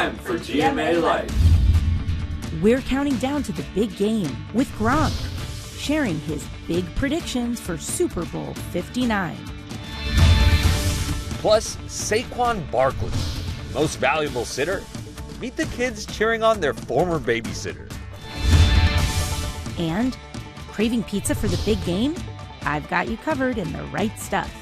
time for GMA Life. We're counting down to the big game with Gronk, sharing his big predictions for Super Bowl 59. Plus, Saquon Barkley, most valuable sitter. Meet the kids cheering on their former babysitter. And craving pizza for the big game? I've got you covered in the right stuff.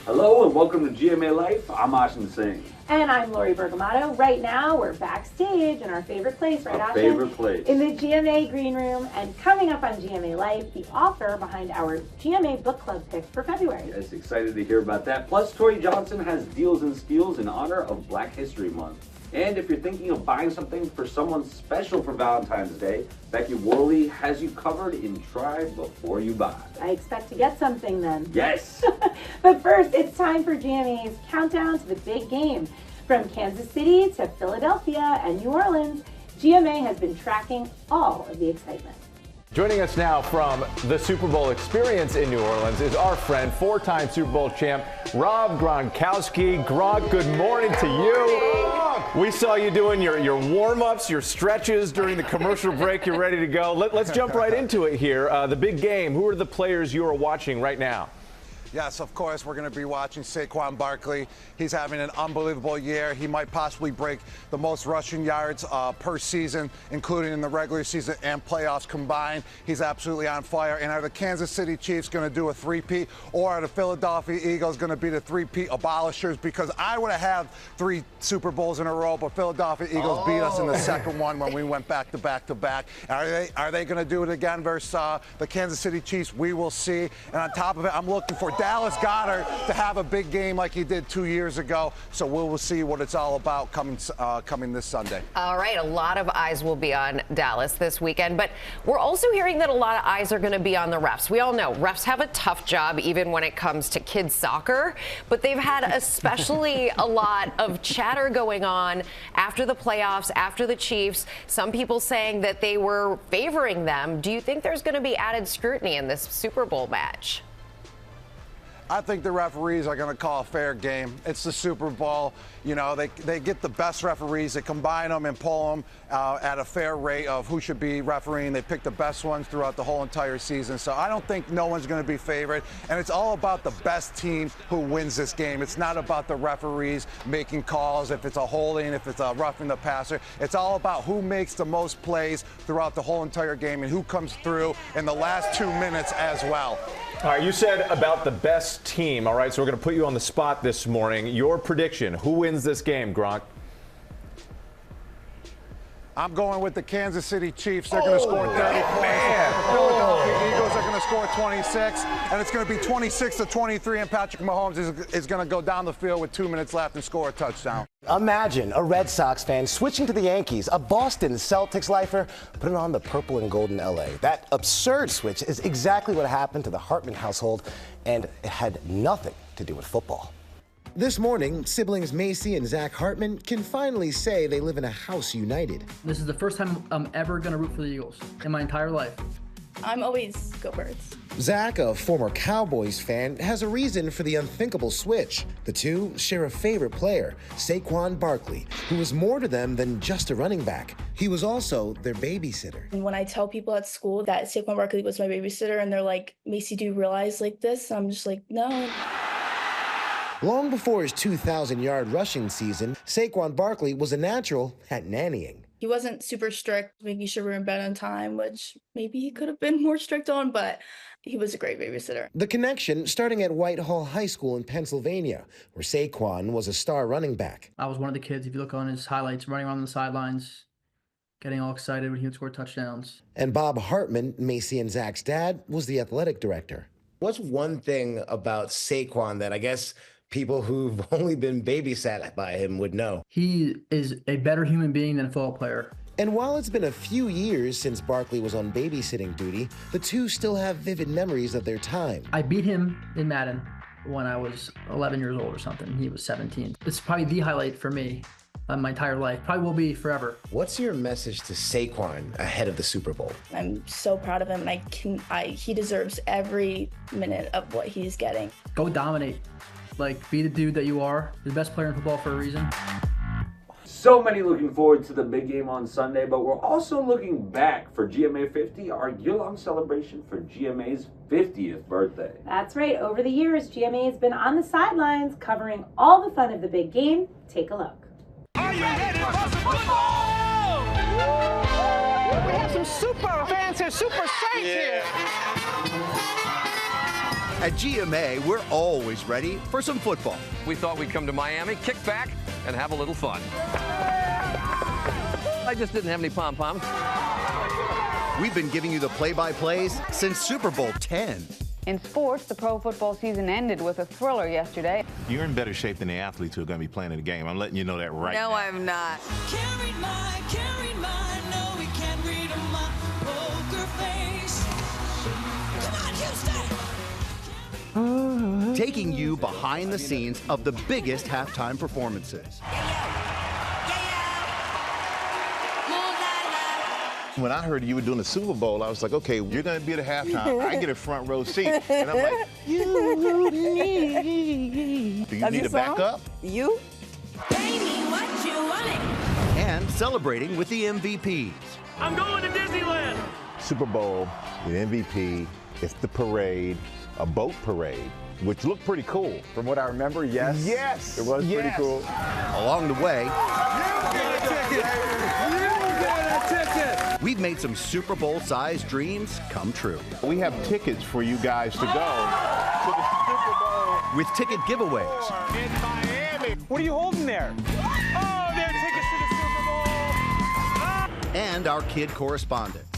Hello and welcome to GMA Life. I'm Ashin Singh. And I'm Lori Bergamato. Right now, we're backstage in our favorite place, right, Ashin? Favorite place. In the GMA Green Room. And coming up on GMA Life, the author behind our GMA Book Club picks for February. Yes, excited to hear about that. Plus, Tori Johnson has deals and steals in honor of Black History Month. And if you're thinking of buying something for someone special for Valentine's Day, Becky Worley has you covered in Try Before You Buy. I expect to get something then. Yes! But first, it's time for GMA's countdown to the big game. From Kansas City to Philadelphia and New Orleans, GMA has been tracking all of the excitement. Joining us now from the Super Bowl experience in New Orleans is our friend, four-time Super Bowl champ, Rob Gronkowski. Gronk, good morning to you. We saw you doing your warm-ups, your stretches during the commercial break. You're ready to go. Let's jump right into it here. The big game. Who are the players you are watching right now? Yes, of course, we're going to be watching Saquon Barkley. He's having an unbelievable year. He might possibly break the most rushing yards per season, including in the regular season and playoffs combined. He's absolutely on fire. And are the Kansas City Chiefs going to do a three-peat, or are the Philadelphia Eagles going to be the three-peat abolishers? Because I would have had 3 Super Bowls in a row, but Philadelphia Eagles beat us in the second one when we went back to back to back. Are they going to do it again versus the Kansas City Chiefs? We will see. And on top of it, I'm looking for Dallas Goedert to have a big game like he did 2 years ago. So we'll see what it's all about coming this Sunday. All right, a lot of eyes will be on Dallas this weekend, but we're also hearing that a lot of eyes are going to be on the refs. We all know refs have a tough job even when it comes to kids soccer, but they've had especially a lot of chatter going on after the playoffs, after the Chiefs. Some people saying that they were favoring them. Do you think there's going to be added scrutiny in this Super Bowl match? I think the referees are going to call a fair game. It's the Super Bowl. You know, they get the best referees. They combine them and pull them at a fair rate of who should be refereeing. They pick the best ones throughout the whole entire season. So I don't think no one's going to be favored. And it's all about the best team who wins this game. It's not about the referees making calls, if it's a holding, if it's a roughing the passer. It's all about who makes the most plays throughout the whole entire game and who comes through in the last 2 minutes as well. All right, you said about the best team. All right, so we're going to put you on the spot this morning. Your prediction, who wins this game, Gronk? I'm going with the Kansas City Chiefs. They're going to score 30 points. The Philadelphia Eagles are going to score 26. And it's going to be 26-23, and Patrick Mahomes is going to go down the field with 2 minutes left and score a touchdown. Imagine a Red Sox fan switching to the Yankees, a Boston Celtics lifer putting on the purple and gold in L.A. That absurd switch is exactly what happened to the Hartman household, and it had nothing to do with football. This morning, siblings Macy and Zach Hartman can finally say they live in a house united. This is the first time I'm ever going to root for the Eagles in my entire life. I'm always go Birds. Zach, a former Cowboys fan, has a reason for the unthinkable switch. The two share a favorite player, Saquon Barkley, who is more to them than just a running back. He was also their babysitter. And when I tell people at school that Saquon Barkley was my babysitter, and they're like, Macy, do you realize like this? I'm just like, no. Long before his 2,000-yard rushing season, Saquon Barkley was a natural at nannying. He wasn't super strict, making sure we were in bed on time, which maybe he could have been more strict on, but he was a great babysitter. The connection starting at Whitehall High School in Pennsylvania, where Saquon was a star running back. I was one of the kids, if you look on his highlights, running around the sidelines, getting all excited when he would score touchdowns. And Bob Hartman, Macy and Zach's dad, was the athletic director. What's one thing about Saquon that I guess people who've only been babysat by him would know? He is a better human being than a football player. And while it's been a few years since Barkley was on babysitting duty, the two still have vivid memories of their time. I beat him in Madden when I was 11 years old or something. He was 17. It's probably the highlight for me my entire life. Probably will be forever. What's your message to Saquon ahead of the Super Bowl? I'm so proud of him, and he deserves every minute of what he's getting. Go dominate. Like, be the dude that you are. You're the best player in football for a reason. So many looking forward to the big game on Sunday, but we're also looking back for GMA 50, our year-long celebration for GMA's 50th birthday. That's right. Over the years, GMA has been on the sidelines covering all the fun of the big game. Take a look. Are you ready for some football? We have some super fans here, super saints here. At GMA, we're always ready for some football. We thought we'd come to Miami, kick back, and have a little fun. I just didn't have any pom-poms. We've been giving you the play-by-plays since Super Bowl 10. In sports, the pro football season ended with a thriller yesterday. You're in better shape than the athletes who are going to be playing in the game. I'm letting you know that right now. No, I'm not. Can't read mine, no, we can't read my poker face. Come on, Houston! Taking you behind the scenes of the biggest halftime performances. When I heard you were doing the Super Bowl, I was like, okay, you're going to be at a halftime. I get a front row seat. And I'm like, you need. Do you need to back up? You? Pay me what you wanted. And celebrating with the MVPs. I'm going to Disneyland. Super Bowl, the MVP, it's the parade, a boat parade, which looked pretty cool. From what I remember, yes. Yes. It was pretty cool. Along the way, You get a ticket. we've made some Super Bowl-sized dreams come true. We have tickets for you guys to go to the Super Bowl. With ticket giveaways. In Miami. What are you holding there? Oh, they're tickets to the Super Bowl. And our kid correspondents.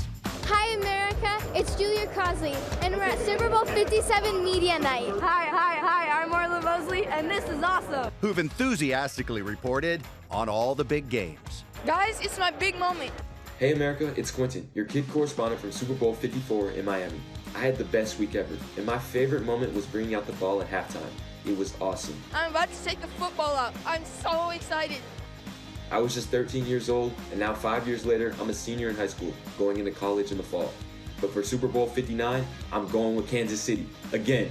Hi, America. It's Julia Crosley, and we're at Super Bowl 57 Media Night. Hi, I'm Orla Mosley, and this is awesome. Who've enthusiastically reported on all the big games. Guys, it's my big moment. Hey America, it's Quentin, your kid correspondent from Super Bowl 54 in Miami. I had the best week ever, and my favorite moment was bringing out the ball at halftime. It was awesome. I'm about to take the football out. I'm so excited. I was just 13 years old, and now 5 years later, I'm a senior in high school, going into college in the fall. But for Super Bowl 59, I'm going with Kansas City, again.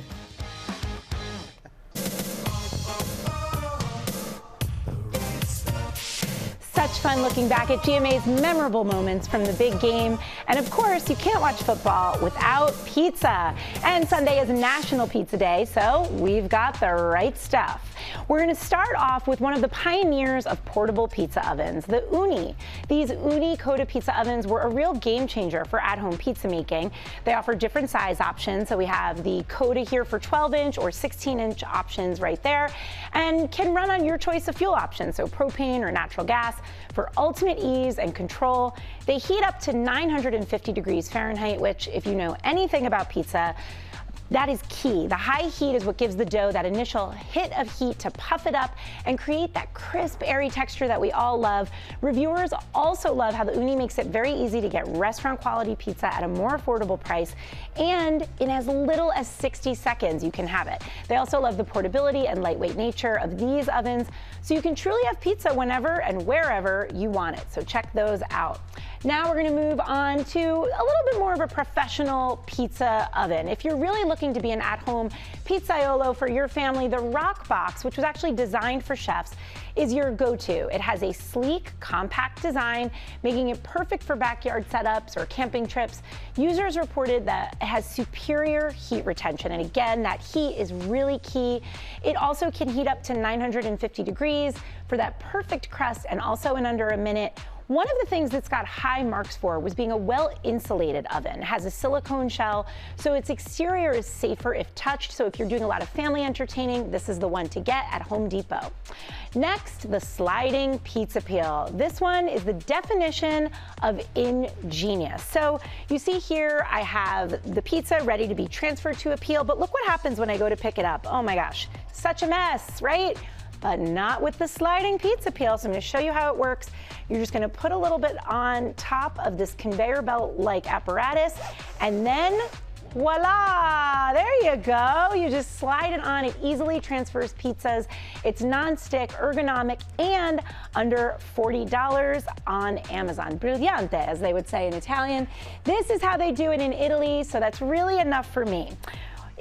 Such fun looking back at GMA's memorable moments from the big game. And of course, you can't watch football without pizza. And Sunday is National Pizza Day, so we've got the right stuff. We're going to start off with one of the pioneers of portable pizza ovens, the Uni. These Uni Coda pizza ovens were a real game changer for at-home pizza making. They offer different size options, so we have the Coda here for 12-inch or 16-inch options right there, and can run on your choice of fuel options, so propane or natural gas. For ultimate ease and control, they heat up to 950 degrees Fahrenheit, which, if you know anything about pizza, that is key. The high heat is what gives the dough that initial hit of heat to puff it up and create that crisp, airy texture that we all love. Reviewers also love how the Uni makes it very easy to get restaurant quality pizza at a more affordable price, and in as little as 60 seconds you can have it. They also love the portability and lightweight nature of these ovens, so you can truly have pizza whenever and wherever you want it. So check those out. Now we're going to move on to a little bit more of a professional pizza oven. If you're really looking to be an at-home pizzaiolo for your family, the Rock Box, which was actually designed for chefs, is your go-to. It has a sleek, compact design, making it perfect for backyard setups or camping trips. Users reported that it has superior heat retention, and again, that heat is really key. It also can heat up to 950 degrees for that perfect crust, and also in under a minute. One of the things that's got high marks for was being a well-insulated oven. It has a silicone shell, so its exterior is safer if touched. So if you're doing a lot of family entertaining, this is the one to get at Home Depot. Next, the sliding pizza peel. This one is the definition of ingenious. So you see here, I have the pizza ready to be transferred to a peel, but look what happens when I go to pick it up. Oh my gosh, such a mess, right? But not with the sliding pizza peel. So I'm going to show you how it works. You're just going to put a little bit on top of this conveyor belt-like apparatus, and then voila, there you go. You just slide it on. It easily transfers pizzas. It's non-stick, ergonomic, and under $40 on Amazon. Brillante, as they would say in Italian. This is how they do it in Italy, so that's really enough for me.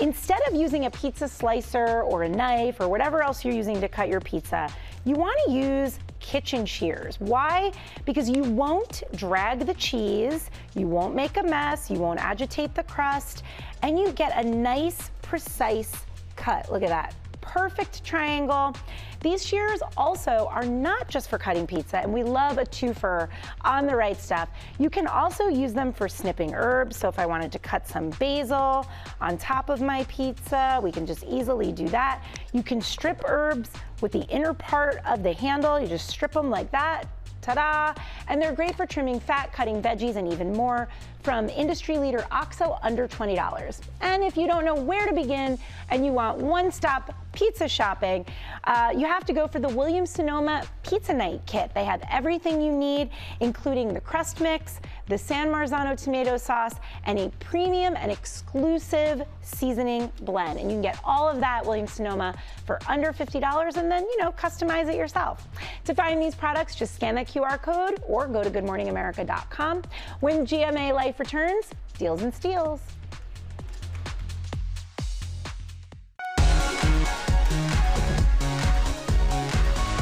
Instead of using a pizza slicer or a knife or whatever else you're using to cut your pizza, you want to use kitchen shears. Why? Because you won't drag the cheese, you won't make a mess, you won't agitate the crust, and you get a nice, precise cut. Look at that. Perfect triangle. These shears also are not just for cutting pizza, and we love a twofer on the right stuff. You can also use them for snipping herbs. So if I wanted to cut some basil on top of my pizza, we can just easily do that. You can strip herbs with the inner part of the handle. You just strip them like that. Ta-da! And they're great for trimming fat, cutting veggies, and even more. From industry leader OXO, under $20. And if you don't know where to begin and you want one-stop pizza shopping, you have to go for the Williams-Sonoma Pizza Night Kit. They have everything you need, including the crust mix, the San Marzano tomato sauce, and a premium and exclusive seasoning blend. And you can get all of that Williams-Sonoma for under $50 and then, customize it yourself. To find these products, just scan that QR code or go to goodmorningamerica.com. When GMA Life returns, Deals and Steals.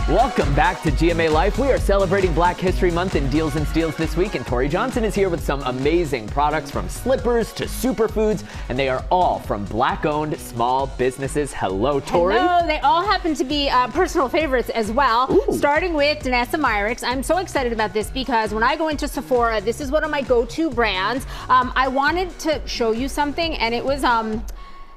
Welcome back to GMA Life. We are celebrating Black History Month in Deals and Steals this week, and Tori Johnson is here with some amazing products from slippers to superfoods, and they are all from Black-owned small businesses. Hello, Tori. Hello. They all happen to be personal favorites as well, starting with Danessa Myricks. I'm so excited about this because when I go into Sephora, this is one of my go-to brands. I wanted to show you something, and it was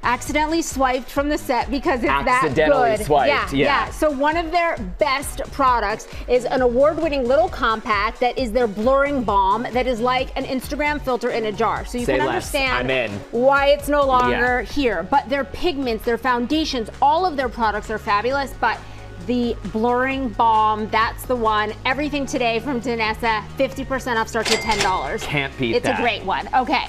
accidentally swiped from the set because it's that good. Swiped, yeah. So one of their best products is an award-winning little compact that is their blurring balm that is like an Instagram filter in a jar. So you can understand why it's no longer here. But their pigments, their foundations, all of their products are fabulous, but the blurring balm, that's the one. Everything today from Danessa, 50% off, starts at $10. Can't beat that. It's a great one. Okay,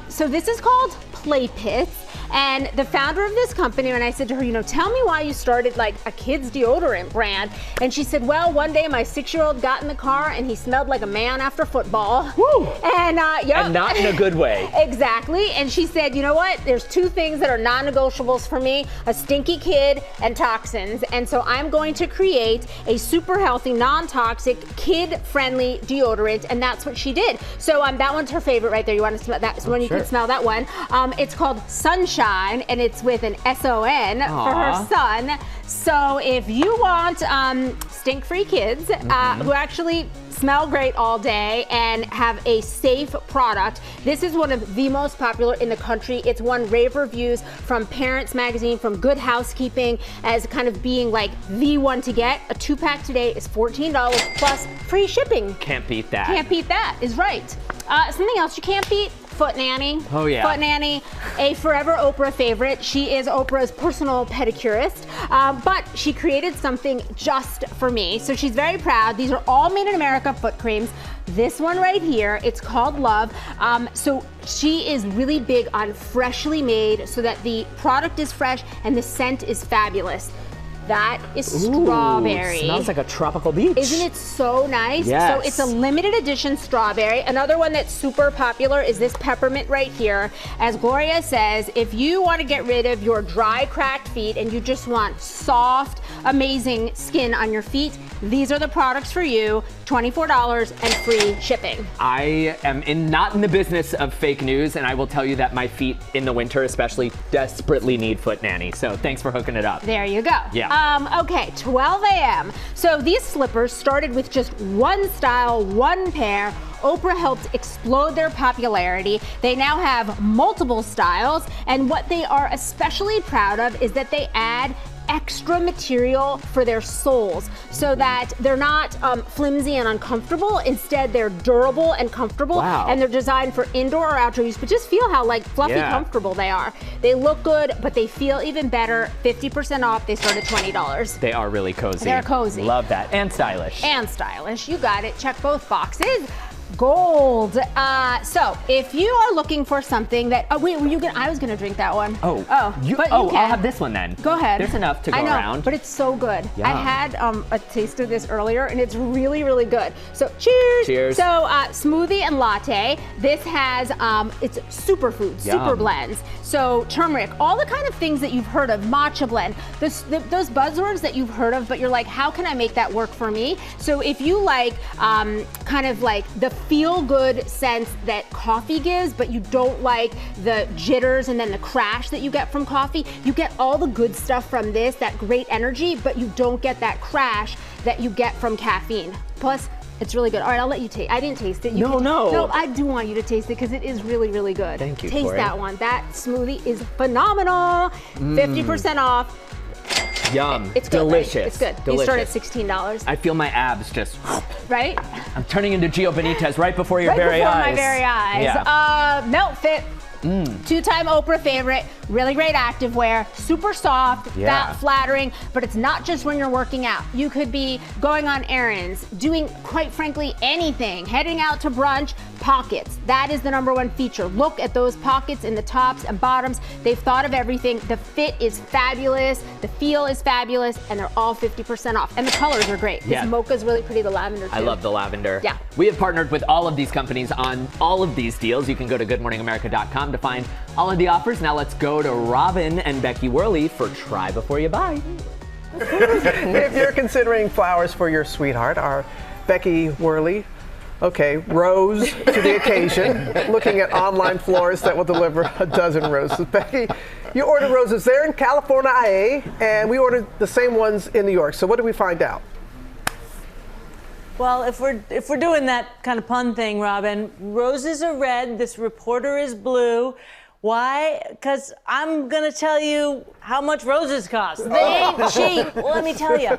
so this is called Play Pits. And the founder of this company, when I said to her, tell me why you started like a kid's deodorant brand. And she said, well, one day my 6-year-old got in the car and he smelled like a man after football. Woo! And and not in a good way. Exactly. And she said, you know what? There's 2 things that are non-negotiables for me, a stinky kid and toxins. And so I'm going to create a super healthy, non-toxic, kid-friendly deodorant. And that's what she did. So that one's her favorite right there. You want to smell that? So when you can smell that one. It's called Sunshine, and it's with an S-O-N for her son. So if you want stink-free kids who actually smell great all day and have a safe product, this is one of the most popular in the country. It's won rave reviews from Parents Magazine, from Good Housekeeping, as kind of being like the one to get. A 2-pack today is $14 plus free shipping. Can't beat that. Can't beat that is right. Something else you can't beat? Foot Nanny. Oh, yeah. Foot Nanny, a forever Oprah favorite. She is Oprah's personal pedicurist, but she created something just for me. So she's very proud. These are all made in America foot creams. This one right here, it's called Love. So she is really big on freshly made so that the product is fresh and the scent is fabulous. That is strawberry. Smells like a tropical beach. Isn't it so nice? Yes. So it's a limited edition strawberry. Another one that's super popular is this peppermint right here. As Gloria says, if you want to get rid of your dry, cracked feet and you just want soft, amazing skin on your feet, these are the products for you. $24 and free shipping. I am not in the business of fake news, and I will tell you that my feet in the winter especially desperately need Foot Nanny. So thanks for hooking it up. There you go. Yeah. Okay, 12 a.m. So these slippers started with just one style, one pair. Oprah helped explode their popularity. They now have multiple styles, and what they are especially proud of is that they add extra material for their soles so that they're not flimsy and uncomfortable. Instead, they're durable and comfortable. Wow. And they're designed for indoor or outdoor use, but just feel how like fluffy comfortable they are. They look good, but they feel even better. 50% off. They start at $20. They are really cozy. They're cozy. Love that. And stylish. And stylish. You got it. Check both boxes. Gold. So if you are looking for something that, wait, were you gonna? I was gonna drink that one. But you can. I'll have this one then. Go ahead. There's enough to go I know, around. but it's so good. Yum. I had a taste of this earlier, and it's really, really good. So cheers. Cheers. So smoothie and latte. This has it's superfood, super blends. So turmeric, all the kind of things that you've heard of, matcha blend, those buzzwords that you've heard of, but you're like, how can I make that work for me? So if you like kind of like the feel-good sense that coffee gives, but you don't like the jitters and then the crash that you get from coffee, you get all the good stuff from this, that great energy, but you don't get that crash that you get from caffeine. Plus, it's really good. All right, I'll let you taste. I didn't taste it. No, I do want you to taste it because it is really, really good. Thank you, Taste Tori. that one. That smoothie is phenomenal. 50% off. Yum. It's good, delicious. right? It's good. Delicious. You start at $16. I feel my abs just. Right? I'm turning into Gio Benitez right before your very eyes. Right before my very eyes. Yeah. Melt Fit. Two-time Oprah favorite, really great activewear, super soft, fat flattering, but it's not just when you're working out. You could be going on errands, doing, quite frankly, anything, heading out to brunch. Pockets, that is the #1 feature. Look at those pockets in the tops and bottoms. They've thought of everything. The fit is fabulous, the feel is fabulous, and they're all 50% off. And the colors are great. This mocha is really pretty, the lavender too. I love the lavender. Yeah. We have partnered with all of these companies on all of these deals. You can go to goodmorningamerica.com to find all of the offers. Now let's go to Robin and Becky Worley for Try Before You Buy. If you're considering flowers for your sweetheart, our Becky Worley, rose to the occasion, looking at online florists that will deliver a dozen roses. Becky, you ordered roses there in California, and we ordered the same ones in New York. So what did we find out? Well, if we're doing that kind of pun thing, Robin, roses are red, this reporter is blue. Why? Because I'm going to tell you how much roses cost. They ain't cheap, let me tell you.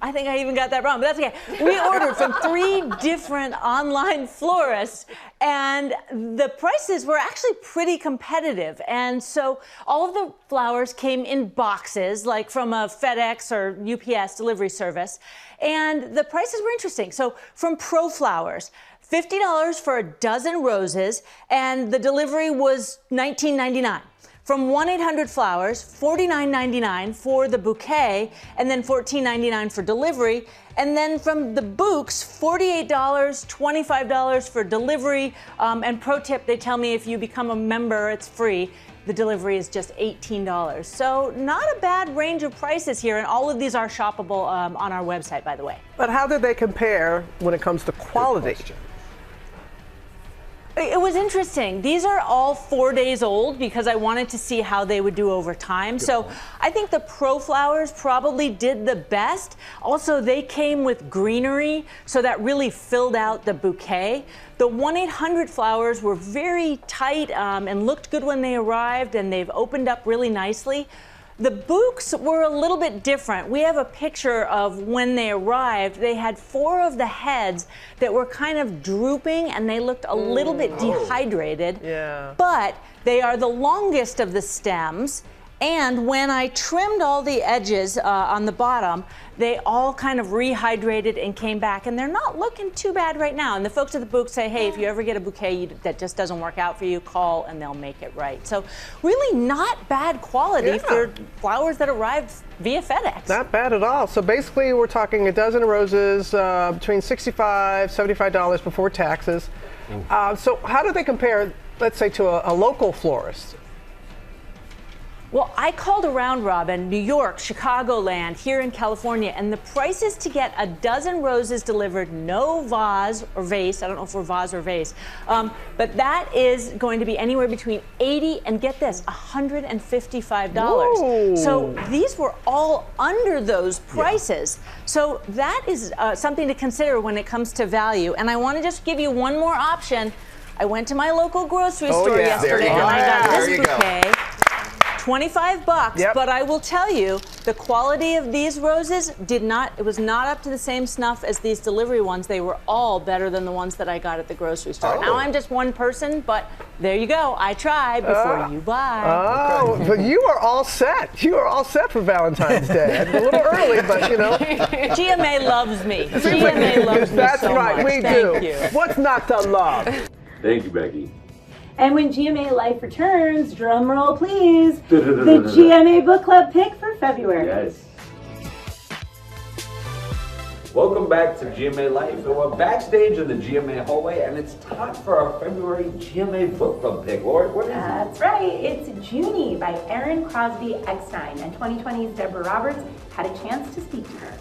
I think I even got that wrong, but that's okay. We ordered from 3 different online florists, and the prices were actually pretty competitive. And so all of the flowers came in boxes, like from a FedEx or UPS delivery service, and the prices were interesting. So from Pro Flowers, $50 for a dozen roses, and the delivery was $19.99. From 1-800-Flowers, $49.99 for the bouquet, and then $14.99 for delivery. And then from the Books, $48, $25 for delivery. And pro tip, they tell me if you become a member, it's free. The delivery is just $18. So not a bad range of prices here, and all of these are shoppable on our website, by the way. But how did they compare when it comes to quality? It was interesting. These are all 4 days old because I wanted to see how they would do over time. So I think the Pro Flowers probably did the best. Also, they came with greenery, so that really filled out the bouquet. The 1-800-Flowers were very tight and looked good when they arrived, and they've opened up really nicely. The Books were a little bit different. We have a picture of when they arrived. They had 4 of the heads that were kind of drooping, and they looked a little bit dehydrated. Yeah. But they are the longest of the stems. And when I trimmed all the edges on the bottom, they all kind of rehydrated and came back, and they're not looking too bad right now. And the folks at the Books say, hey, if you ever get a bouquet that just doesn't work out for you, call and they'll make it right. So really not bad quality for flowers that arrived via FedEx. Not bad at all. So basically we're talking a dozen roses between $65, $75 before taxes. So how do they compare, let's say, to a local florist? Well, I called around, Robin, New York, Chicagoland, here in California, and the prices to get a dozen roses delivered, no vase or vase, I don't know if we're vase or vase, but that is going to be anywhere between $80 and, get this, $155. Whoa. So these were all under those prices. So that is something to consider when it comes to value. And I want to just give you one more option. I went to my local grocery store yesterday and I got this bouquet. $25, Yep. but I will tell you, the quality of these roses it was not up to the same snuff as these delivery ones. They were all better than the ones that I got at the grocery store. Oh. Now I'm just one person, but there you go. I try before you buy. Oh, but you are all set. You are all set for Valentine's Day. A little early, but you know. GMA loves me. GMA loves me That's so right, much. we Thank do. you. What's not to love? Thank you, Becky. And when GMA Life returns, drum roll please, the GMA Book Club pick for February. Yes. Welcome back to GMA Life. So we're backstage in the GMA hallway, and it's time for our February GMA Book Club pick. Lord, what is it? That's right. It's Junie by Erin Crosby Eckstein, and 2020's Deborah Roberts had a chance to speak to her.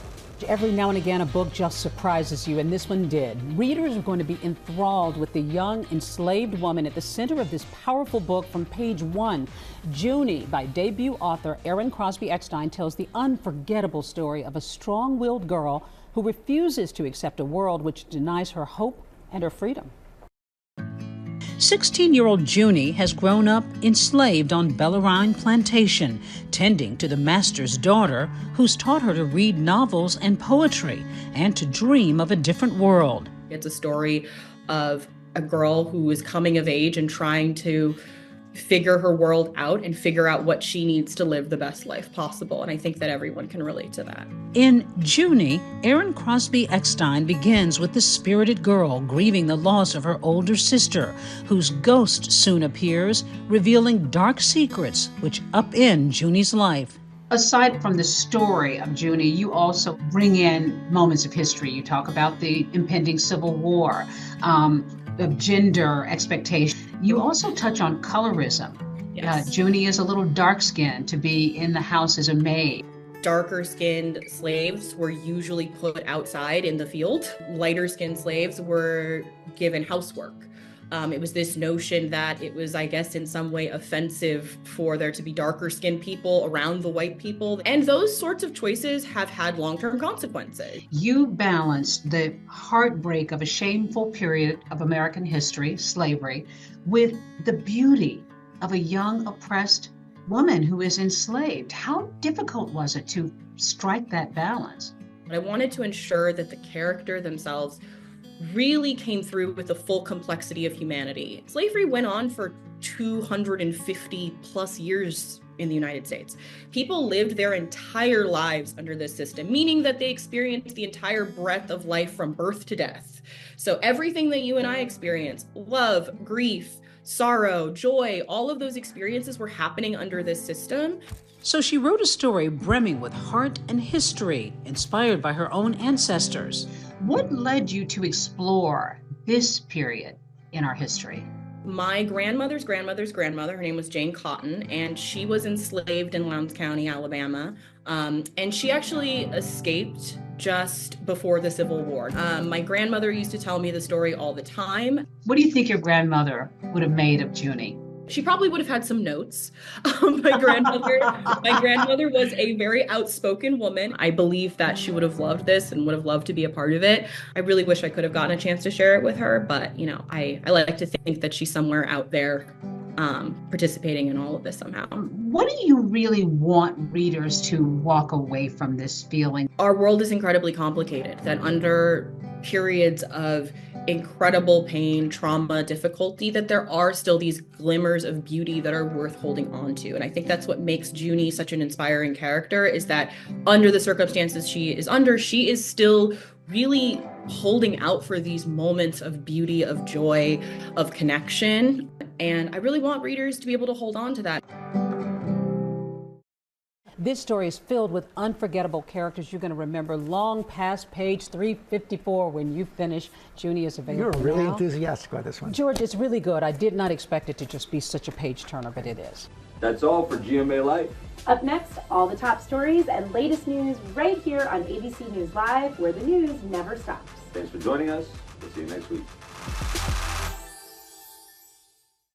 Every now and again, a book just surprises you, and this one did. Readers are going to be enthralled with the young enslaved woman at the center of this powerful book from page 1. Junie, by debut author Erin Crosby Eckstein, tells the unforgettable story of a strong-willed girl who refuses to accept a world which denies her hope and her freedom. 16-year-old Junie has grown up enslaved on Bellarine Plantation, tending to the master's daughter, who's taught her to read novels and poetry and to dream of a different world. It's a story of a girl who is coming of age and trying to figure her world out and figure out what she needs to live the best life possible. And I think that everyone can relate to that. In Junie, Erin Crosby Eckstein begins with the spirited girl grieving the loss of her older sister, whose ghost soon appears, revealing dark secrets which upend Junie's life. Aside from the story of Junie, you also bring in moments of history. You talk about the impending Civil War, of gender expectation. You also touch on colorism. Yes. Junie is a little dark-skinned to be in the house as a maid. Darker-skinned slaves were usually put outside in the field. Lighter-skinned slaves were given housework. It was this notion that it was, I guess, in some way offensive for there to be darker-skinned people around the white people. And those sorts of choices have had long-term consequences. You balanced the heartbreak of a shameful period of American history, slavery, with the beauty of a young, oppressed woman who is enslaved. How difficult was it to strike that balance? But I wanted to ensure that the character themselves really came through with the full complexity of humanity. Slavery went on for 250 plus years in the United States. People lived their entire lives under this system, meaning that they experienced the entire breadth of life from birth to death. So everything that you and I experience, love, grief, sorrow, joy, all of those experiences were happening under this system. So she wrote a story brimming with heart and history, inspired by her own ancestors. What led you to explore this period in our history? My grandmother's grandmother's grandmother, her name was Jane Cotton, and she was enslaved in Lowndes County, Alabama. And she actually escaped just before the Civil War. My grandmother used to tell me the story all the time. What do you think your grandmother would have made of Junie? She probably would have had some notes. My grandmother was a very outspoken woman. I believe that she would have loved this and would have loved to be a part of it. I really wish I could have gotten a chance to share it with her, but you know, I like to think that she's somewhere out there participating in all of this somehow. What do you really want readers to walk away from this feeling? Our world is incredibly complicated, that under periods of incredible pain, trauma, difficulty, that there are still these glimmers of beauty that are worth holding on to. And I think that's what makes Junie such an inspiring character, is that under the circumstances she is under, she is still really holding out for these moments of beauty, of joy, of connection. And I really want readers to be able to hold on to that. This story is filled with unforgettable characters you're going to remember long past page 354 when you finish. Junie is available You're really now. enthusiastic about this one. George, it's really good. I did not expect it to just be such a page turner, but it is. That's all for GMA Life. Up next, all the top stories and latest news right here on ABC News Live, where the news never stops. Thanks for joining us. We'll see you next week.